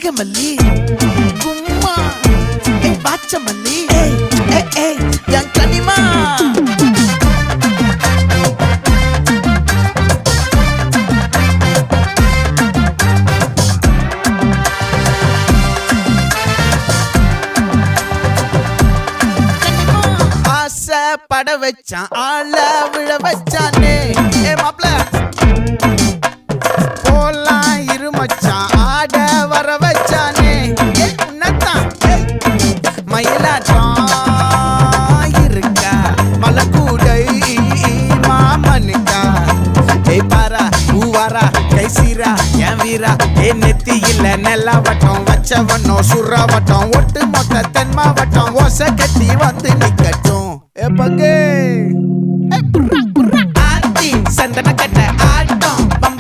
கனகமல்லி கும்மா பாச்சமல்லி என் கனிமா பட வச்சான் ஆள விழ வச்சானே மாப்ள போலாம் இருமச்சான் ஆட வர வச்சானே உன்னத்தான் மயிலாட்டம் இருக்கா மலக்கூடை மாமனுக்கா பாரா பூவாரா கைசீரா என் வீரா நெத்தி இல்ல நெல்லா வட்டம் வச்சவனும் சுறா வட்டம் ஒட்டு மொத்த தென் மாவட்டம் ஓசை கட்டி வந்து நிக்கட்டும் பங்கே